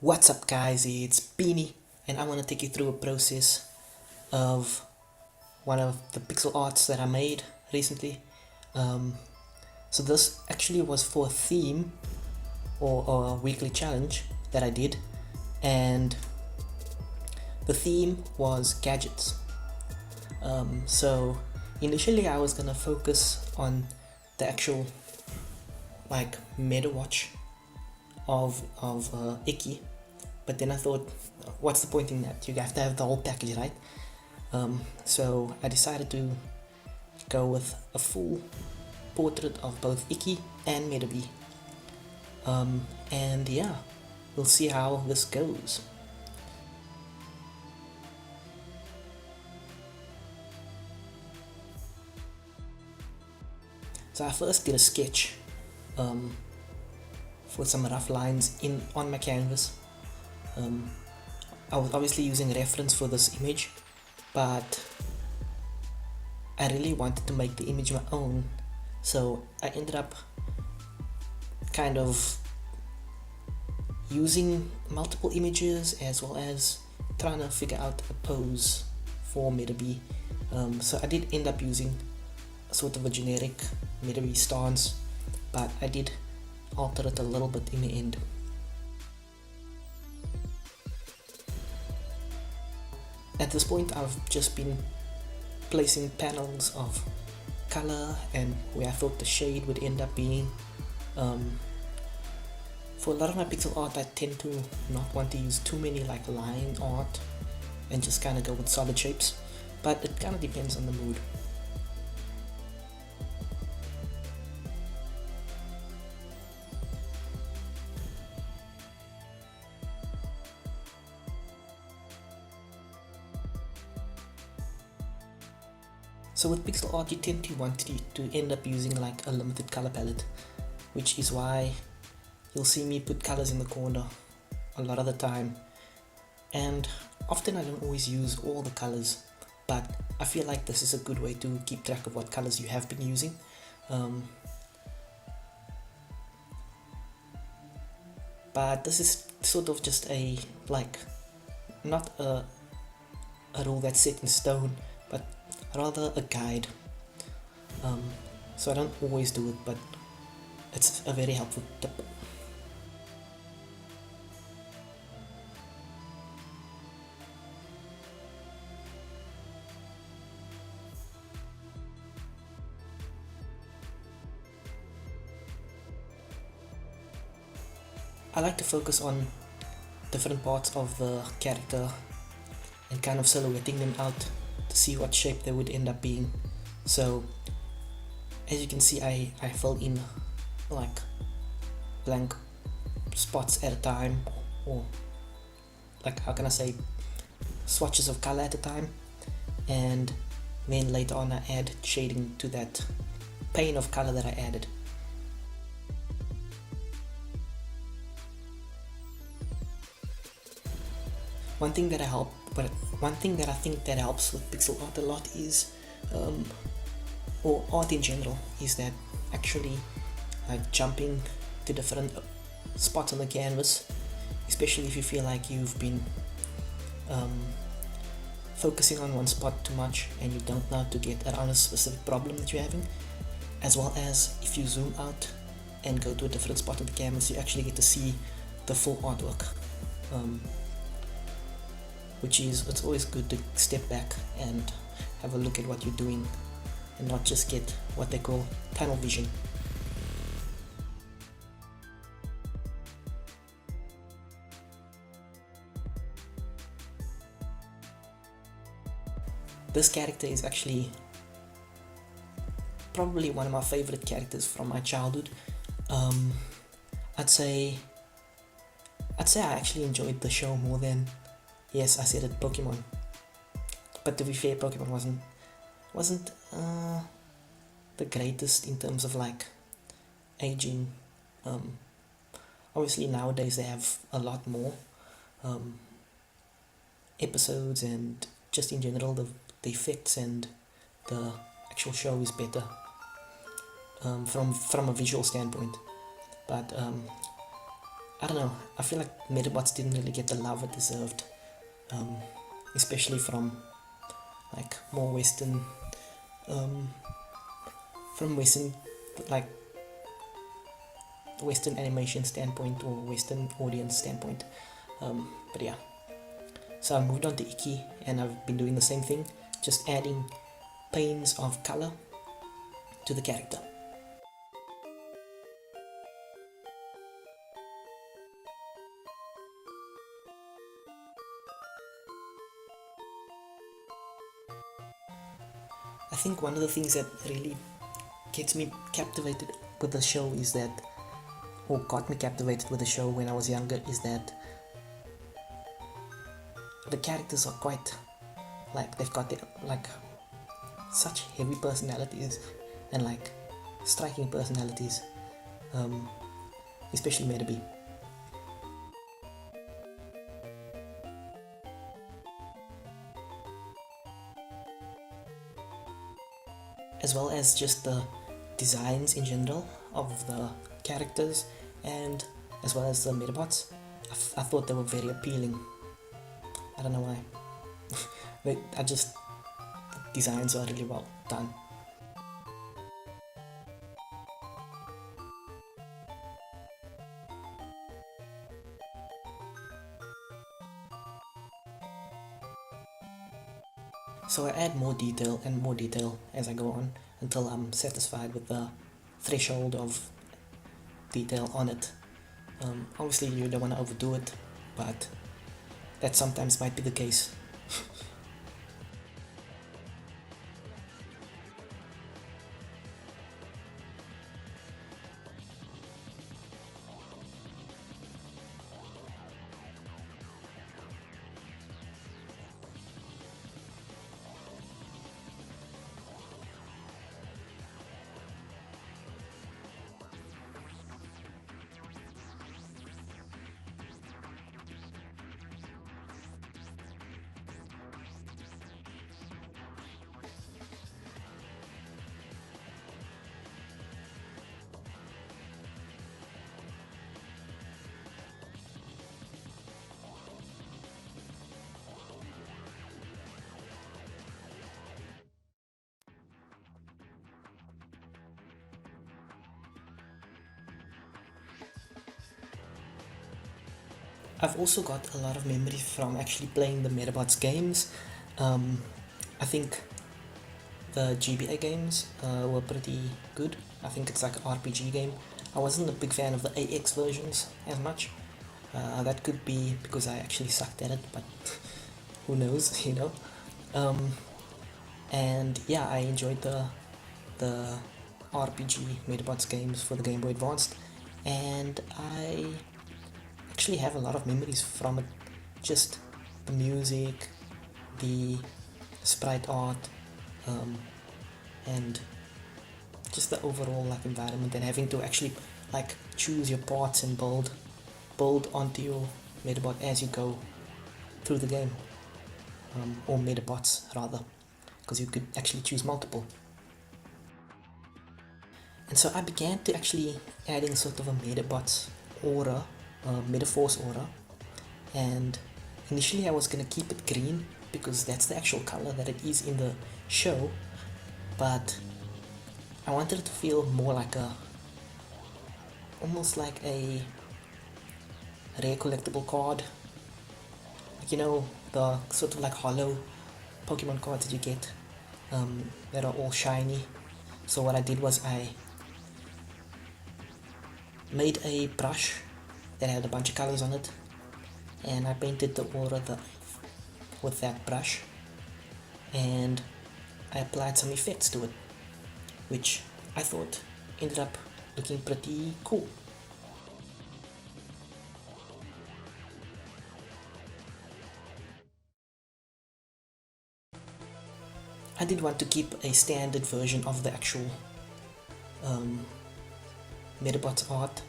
What's up guys, it's Beanie and I want to take you through a process of one of the pixel arts that I made recently. So this actually was for a theme or a weekly challenge that I did, and the theme was gadgets. So initially I was gonna focus on the actual like Medabots of Ikki, but then I thought, what's the point in that? You have to have the whole package, right? So I decided to go with a full portrait of both Ikki and Metabee. And yeah, we'll see how this goes. So I first did a sketch for some rough lines on my canvas. I was obviously using reference for this image, but I really wanted to make the image my own, so I ended up kind of using multiple images as well as trying to figure out a pose for Metabee. So I did end up using sort of a generic Metabee stance, but I did alter it a little bit in the end. At this point I've just been placing panels of color and where I thought the shade would end up being. For a lot of my pixel art I tend to not want to use too many like line art and just kind of go with solid shapes, but it kind of depends on the mood. So with pixel art you tend to want to end up using like a limited color palette, which is why you'll see me put colors in the corner a lot of the time, and often I don't always use all the colors, but I feel like this is a good way to keep track of what colors you have been using. But this is sort of just a like not a rule that's set in stone, but rather a guide. So I don't always do it, but it's a very helpful tip. I like to focus on different parts of the character and kind of silhouetting them out to see what shape they would end up being. So as you can see, I fill in like blank spots at a time, or like, how can I say, swatches of color at a time, and then later on I add shading to that pane of color that I added. One thing that I think that helps with pixel art a lot is, or art in general, is that actually like jumping to different spots on the canvas, especially if you feel like you've been focusing on one spot too much and you don't know how to get around a specific problem that you're having, as well as if you zoom out and go to a different spot of the canvas, you actually get to see the full artwork. Which is, it's always good to step back and have a look at what you're doing and not just get what they call tunnel vision. This character is actually probably one of my favorite characters from my childhood. I'd say I actually enjoyed the show more than, yes, I said it, Pokemon. But to be fair, Pokemon wasn't the greatest in terms of like aging. Obviously nowadays they have a lot more episodes, and just in general the effects and the actual show is better from a visual standpoint. But I don't know, I feel like Medabots didn't really get the love it deserved, especially from like more um, Western, like Western animation standpoint or Western audience standpoint. But yeah, so I moved on to Ikki and I've been doing the same thing, just adding panes of color to the character. I think one of the things that really gets me captivated with the show is that, or got me captivated with the show when I was younger, is that the characters are quite, like, they've got like such heavy personalities and like striking personalities, especially Metabee. As well as just the designs in general of the characters, and as well as the Medabots. I thought they were very appealing. I don't know why. The designs are really well done. So I add more detail and more detail as I go on until I'm satisfied with the threshold of detail on it. Obviously you don't want to overdo it, but that sometimes might be the case. I've also got a lot of memories from actually playing the Medabots games. I think the GBA games were pretty good. I think it's like an RPG game. I wasn't a big fan of the AX versions as much. That could be because I actually sucked at it, but who knows, you know. And yeah, I enjoyed the RPG Medabots games for the Game Boy Advanced, and I actually have a lot of memories from it. Just the music, the sprite art, and just the overall like environment, and having to actually like choose your parts and build onto your Medabot as you go through the game, or Medabots rather, because you could actually choose multiple. And so I began to actually adding sort of a Medabots aura, Metaforce aura, and initially I was gonna keep it green because that's the actual color that it is in the show, but I wanted it to feel more like almost like a rare collectible card, like, you know, the sort of like hollow Pokemon cards that you get, that are all shiny. So what I did was I made a brush that had a bunch of colors on it, and I painted the aura with that brush, and I applied some effects to it, which I thought ended up looking pretty cool. I did want to keep a standard version of the actual Medabots art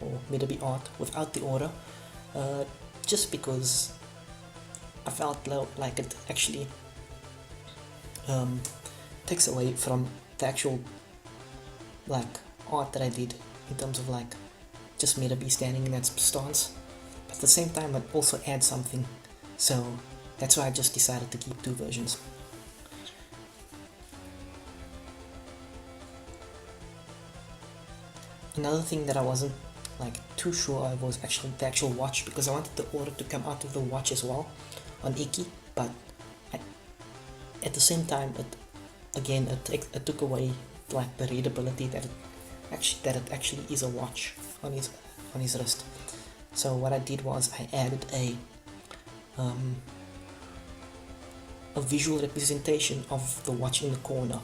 or Metabee art without the aura, just because I felt like it actually takes away from the actual like art that I did in terms of like just Metabee standing in that stance, but at the same time I'd also add something, so that's why I just decided to keep 2 versions. Another thing that I wasn't like too sure of was actually the actual watch, because I wanted the order to come out of the watch as well on Ikki, but at the same time it took away like the readability that it actually is a watch on his wrist. So what I did was I added a visual representation of the watch in the corner.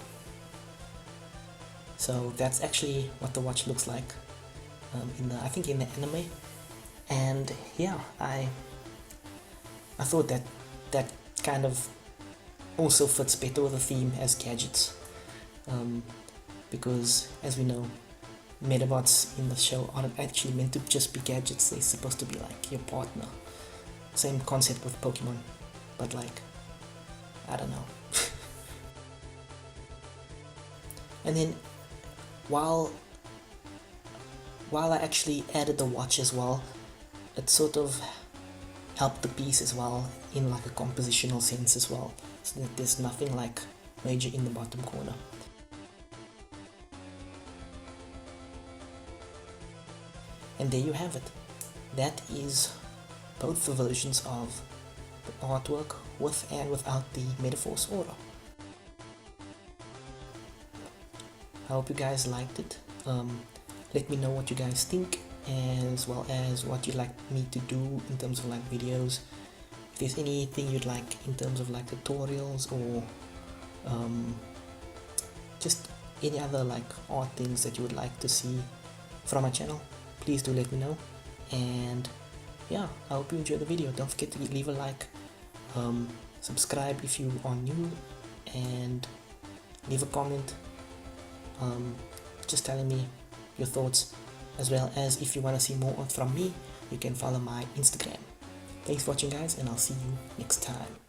So that's actually what the watch looks like I think in the anime. And yeah, I thought that kind of also fits better with the theme as gadgets, because as we know, Medabots in the show aren't actually meant to just be gadgets. They're supposed to be like your partner. Same concept with Pokemon, but like, I don't know. And then while I actually added the watch as well, it sort of helped the piece as well in like a compositional sense as well, so that there's nothing like major in the bottom corner. And there you have it. That is both the versions of the artwork with and without the Metaforce aura. I hope you guys liked it. Let me know what you guys think, as well as what you'd like me to do in terms of like videos. If there's anything you'd like in terms of like tutorials or just any other like art things that you would like to see from my channel, please do let me know. And yeah, I hope you enjoyed the video. Don't forget to leave a like, subscribe if you are new, and leave a comment just telling me your thoughts, as well as if you want to see more art from me, you can follow my Instagram. Thanks for watching guys, and I'll see you next time.